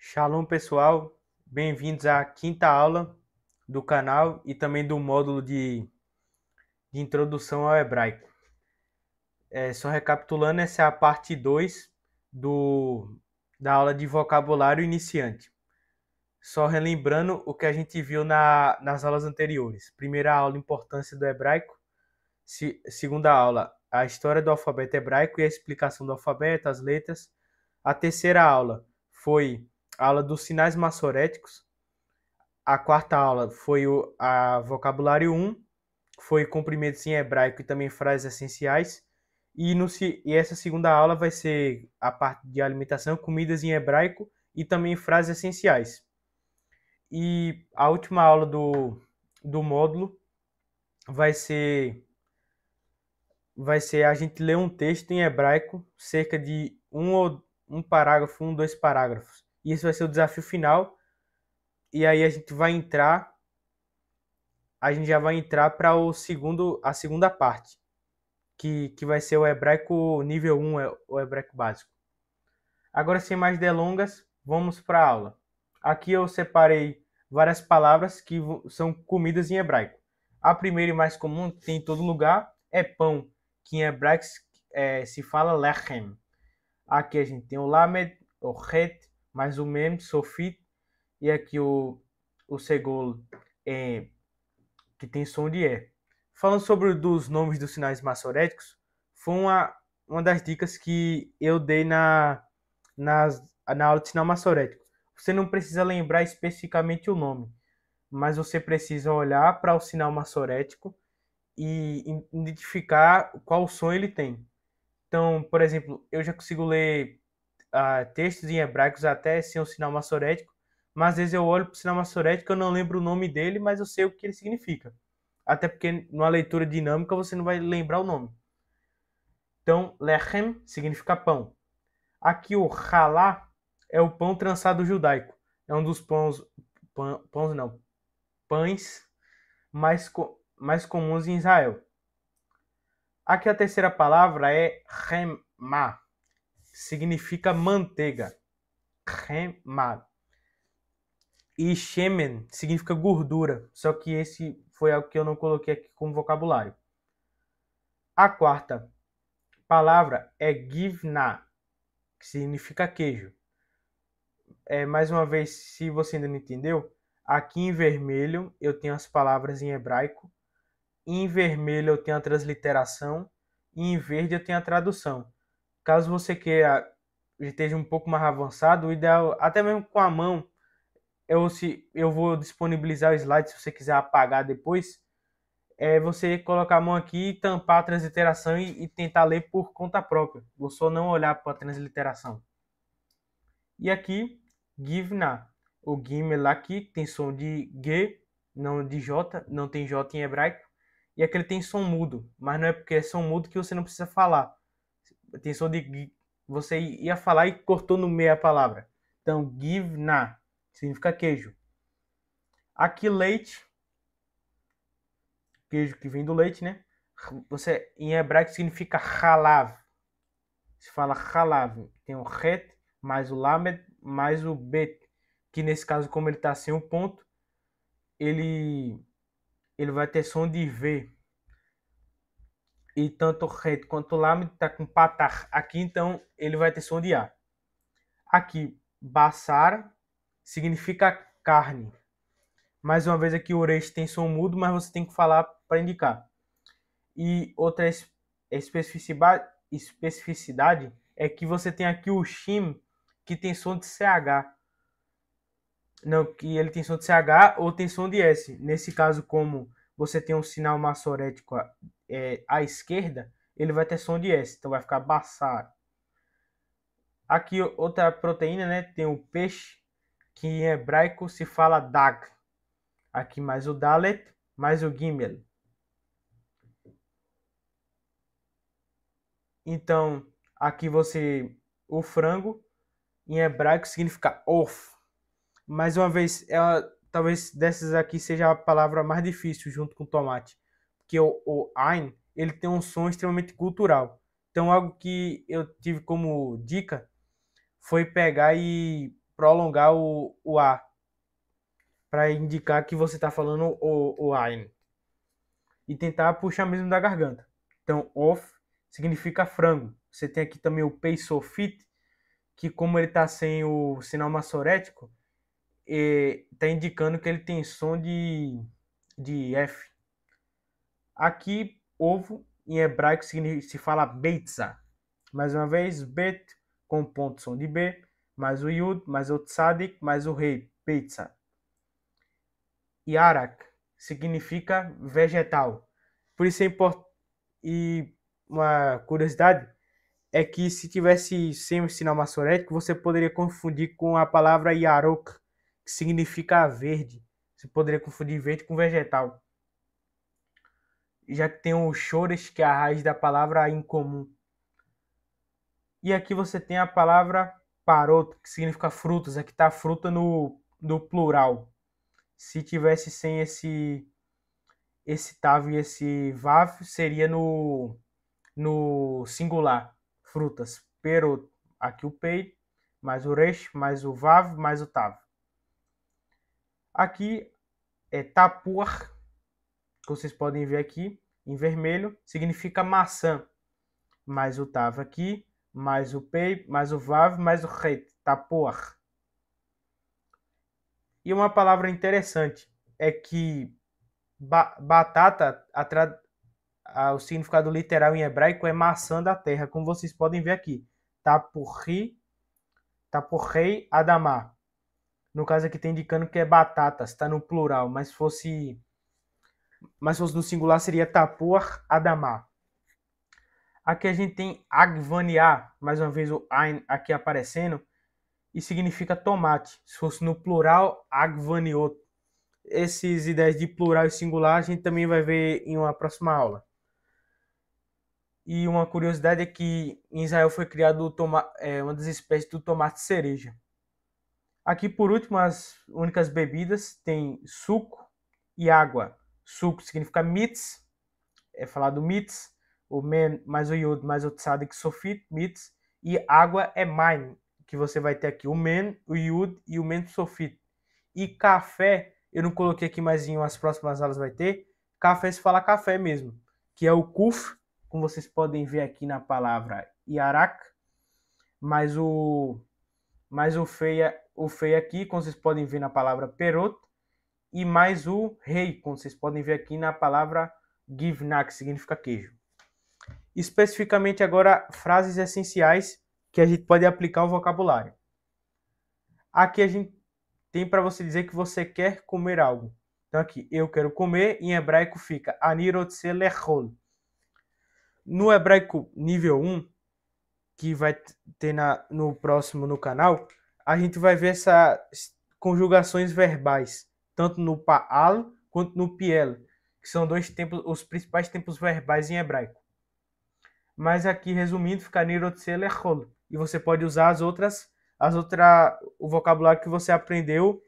Shalom, pessoal. Bem-vindos à quinta aula do canal e também do módulo de introdução ao hebraico. Só recapitulando, essa é a parte 2 da aula de vocabulário iniciante. Só relembrando o que a gente viu nas aulas anteriores. Primeira aula, importância do hebraico. Segunda aula, a história do alfabeto hebraico e a explicação do alfabeto, as letras. A terceira aula foi a aula dos sinais massoréticos. A quarta aula foi a vocabulário 1, foi cumprimentos em hebraico e também frases essenciais. E essa segunda aula vai ser a parte de alimentação, comidas em hebraico e também frases essenciais. E a última aula do módulo vai ser a gente ler um texto em hebraico, cerca de um parágrafo, dois parágrafos. E esse vai ser o desafio final. E aí a gente já vai entrar para a segunda parte, que vai ser o hebraico nível 1, o hebraico básico. Agora, sem mais delongas, vamos para a aula. Aqui eu separei várias palavras que são comidas em hebraico. A primeira e mais comum, que tem em todo lugar, é pão, que em hebraico se fala lechem. Aqui a gente tem o lamed, o het, mais o mem, sofit, e aqui o segol, que tem som de E. Falando sobre dos nomes dos sinais massoréticos, foi uma das dicas que eu dei na aula de sinal massorético. Você não precisa lembrar especificamente o nome, mas você precisa olhar para o sinal massorético e identificar qual som ele tem. Então, por exemplo, eu já consigo ler textos em hebraicos até sem o sinal massorético, mas às vezes eu olho para o sinal massorético, eu não lembro o nome dele, mas eu sei o que ele significa. Até porque numa leitura dinâmica você não vai lembrar o nome. Então, lechem significa pão. Aqui o halá é o pão trançado judaico. É um dos pães mais comuns em Israel. Aqui a terceira palavra é remá, significa manteiga. Remá. E shemen significa gordura, só que esse foi algo que eu não coloquei aqui como vocabulário. A quarta palavra é givna, que significa queijo. Mais uma vez, se você ainda não entendeu, aqui em vermelho eu tenho as palavras em hebraico, em vermelho eu tenho a transliteração e em verde eu tenho a tradução. Caso você queira esteja um pouco mais avançado, o ideal, até mesmo com a mão, eu vou disponibilizar o slide se você quiser apagar depois, você colocar a mão aqui, tampar a transliteração e tentar ler por conta própria. Vou só não olhar para a transliteração. E aqui, givna, o gimel aqui tem som de G, não de J, não tem J em hebraico. E aqui ele tem som mudo, mas não é porque é som mudo que você não precisa falar. Tem som de G, você ia falar e cortou no meio a palavra. Então, givna significa queijo. Aqui, leite, queijo que vem do leite, né? Em hebraico significa halav. Se fala halav, tem o het, mais o lamed, mais o bet, que nesse caso, como ele está sem o ponto, ele vai ter som de V. E tanto o het quanto o lamed está com patar aqui, então ele vai ter som de A. Aqui, basar significa carne. Mais uma vez aqui o reis tem som mudo, mas você tem que falar para indicar. E outra especificidade é que você tem aqui o shim, que tem som de CH. Não, que ele tem som de CH ou tem som de S. Nesse caso, como você tem um sinal massorético à esquerda, ele vai ter som de S. Então vai ficar basar. Aqui outra proteína, né? Tem o peixe, que em hebraico se fala dag. Aqui mais o dalet, mais o gimel. Então, aqui o frango, em hebraico, significa of. Mais uma vez, talvez dessas aqui seja a palavra mais difícil junto com tomate. Porque o ein, ele tem um som extremamente cultural. Então, algo que eu tive como dica foi pegar e prolongar o A, para indicar que você está falando o Ein. E tentar puxar mesmo da garganta. Então, of significa frango. Você tem aqui também o peisofit, que como ele está sem o sinal maçorético, está indicando que ele tem som de F. Aqui, ovo, em hebraico, se fala beitza. Mais uma vez, bet, com ponto som de B, mais o yud, mais o tzadik, mais o rei, beitza. Yarak significa vegetal. Por isso é importante. E uma curiosidade é que se tivesse sem o sinal maçorético, você poderia confundir com a palavra yarok, que significa verde. Você poderia confundir verde com vegetal. Já que tem o chores, que é a raiz da palavra incomum. E aqui você tem a palavra parot, que significa frutas. Aqui está fruta no plural. Se tivesse sem esse tav e esse vav, seria no singular. Frutas. Perot. Aqui o pei, mais o resh, mais o vav, mais o tav. Aqui é tapuar, que vocês podem ver aqui, em vermelho, significa maçã. Mais o tav aqui, mais o pei, mais o vav, mais o reit. Tapuar. E uma palavra interessante é que batata, o significado literal em hebraico é maçã da terra, como vocês podem ver aqui. Tapurri, tapurrei adamá. No caso aqui está indicando que é batatas, está no plural, mas se fosse no singular seria tapur adamá. Aqui a gente tem agvaniá, mais uma vez o ein aqui aparecendo, e significa tomate. Se fosse no plural, agvaniot. Essas ideias de plural e singular a gente também vai ver em uma próxima aula. E uma curiosidade é que em Israel foi criado uma das espécies do tomate cereja. Aqui, por último, as únicas bebidas tem suco e água. Suco significa mitz, é falado mitz, o men mais o yud mais o tzadik sofit, mitz, e água é main, que você vai ter aqui o men, o yud e o men sofit. E café, eu não coloquei aqui, mas em umas próximas aulas vai ter, café se fala café mesmo, que é o kuf, como vocês podem ver aqui na palavra yarak, mais o fei aqui, como vocês podem ver na palavra perot, e mais o rei, como vocês podem ver aqui na palavra givna, que significa queijo. Especificamente agora, frases essenciais que a gente pode aplicar ao vocabulário. Aqui a gente tem para você dizer que você quer comer algo. Então aqui, eu quero comer, em hebraico fica ani rotze lechol. No hebraico nível 1, que vai ter no próximo no canal, a gente vai ver essas conjugações verbais, tanto no pa'al quanto no piel, que são os principais tempos verbais em hebraico. Mas aqui, resumindo, fica nirotze lechol. E você pode usar o vocabulário que você aprendeu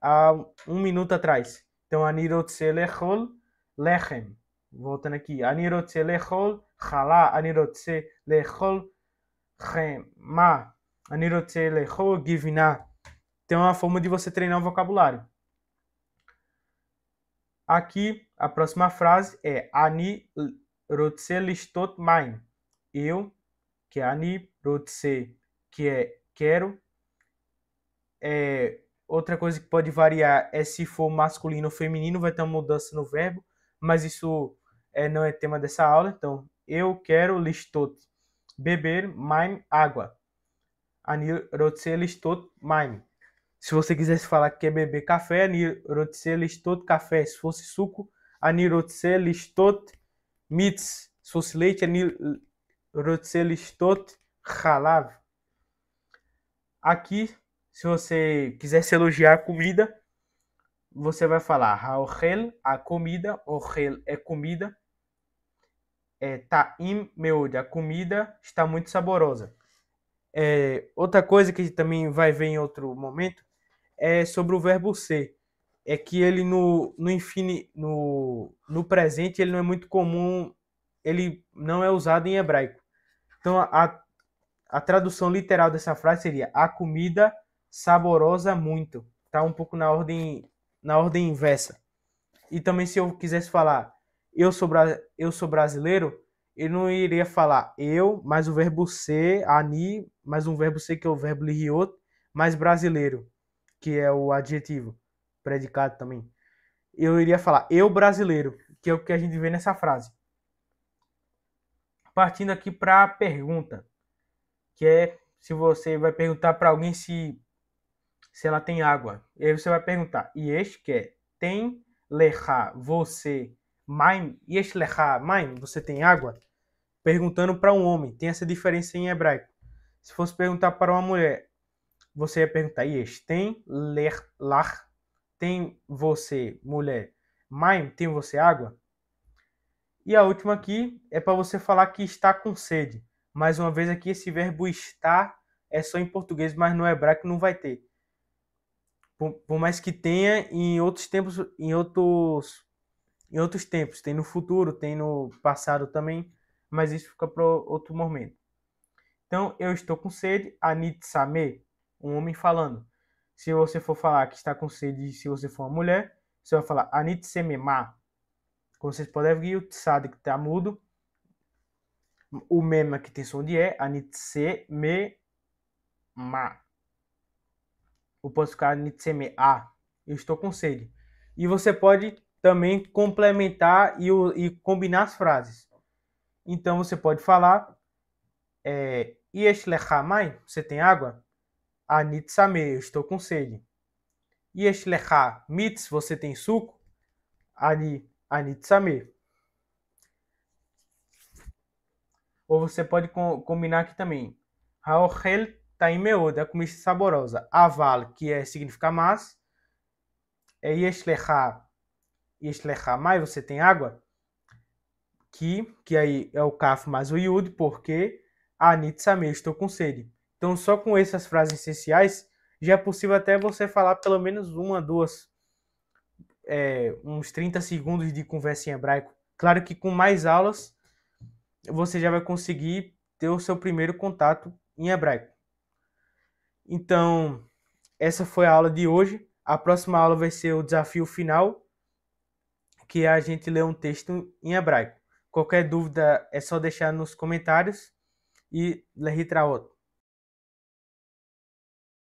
há um minuto atrás. Então, anirotze lechol lechem. Voltando aqui. Anirotze lechol chalá. Anirotze lechol chema. Anirotze lechol givna. Tem uma forma de você treinar o vocabulário. Aqui, a próxima frase é ani rotze lishtot maim. Eu, que é ani, rotze, que é quero. Outra coisa que pode variar é se for masculino ou feminino, vai ter uma mudança no verbo, mas isso não é tema dessa aula. Então, eu quero lishtot, beber, maim, água. Ani rotze lishtot maim. Se você quisesse falar que quer beber café, ani rotze lishtot café. Se fosse suco, ani rotze lishtot mitz. Se fosse leite, ani rotze lishtot chalav. Aqui, se você quiser se elogiar a comida, você vai falar haochel, a comida, ochel é comida, ta'im meod, a comida está muito saborosa. Outra coisa que a gente também vai ver em outro momento é sobre o verbo ser. É que ele no presente ele não é muito comum, ele não é usado em hebraico. Então a tradução literal dessa frase seria: a comida saborosa muito. Tá um pouco na ordem inversa. E também se eu quisesse falar eu sou brasileiro, eu não iria falar eu, mais o verbo ser, ani, mais um verbo ser que é o verbo lihiot, mais brasileiro, que é o adjetivo, predicado também. Eu iria falar eu brasileiro, que é o que a gente vê nessa frase. Partindo aqui para a pergunta, que é se você vai perguntar para alguém se ela tem água. E aí você vai perguntar, yesh, que é tem lecha, você, maim, yesh lecha, maim, você tem água? Perguntando para um homem, tem essa diferença em hebraico. Se fosse perguntar para uma mulher, você ia perguntar, yesh, tem lech, tem você, mulher, maim, tem você água? E a última aqui é para você falar que está com sede. Mais uma vez aqui, esse verbo estar é só em português, mas no hebraico não vai ter. Por mais que tenha em outros tempos, em outros tempos, tem no futuro, tem no passado também, mas isso fica para outro momento. Então, eu estou com sede, anit same, um homem falando. Se você for falar que está com sede, se você for uma mulher, você vai falar anit semema. Como vocês podem ver, o tsad que está mudo, o mema que tem som de e, anit semema. Ou posso ficar nitseme a, eu estou com sede. E você pode também complementar e combinar as frases. Então você pode falar yesh lecha mai, você tem água? Anitsame, eu estou com sede. Yesh lecha mitz, você tem suco? Anitsame. Ou você pode combinar aqui também. Haochel taimeod, a comida saborosa. Aval, que significa mas. Yesh lecha mai, você tem água? Que aí é o kaf mais o yud, porque anitsame, eu estou com sede. Então, só com essas frases essenciais, já é possível até você falar pelo menos uma, duas, uns 30 segundos de conversa em hebraico. Claro que com mais aulas, você já vai conseguir ter o seu primeiro contato em hebraico. Então, essa foi a aula de hoje. A próxima aula vai ser o desafio final, que é a gente ler um texto em hebraico. Qualquer dúvida é só deixar nos comentários e Lehitraot.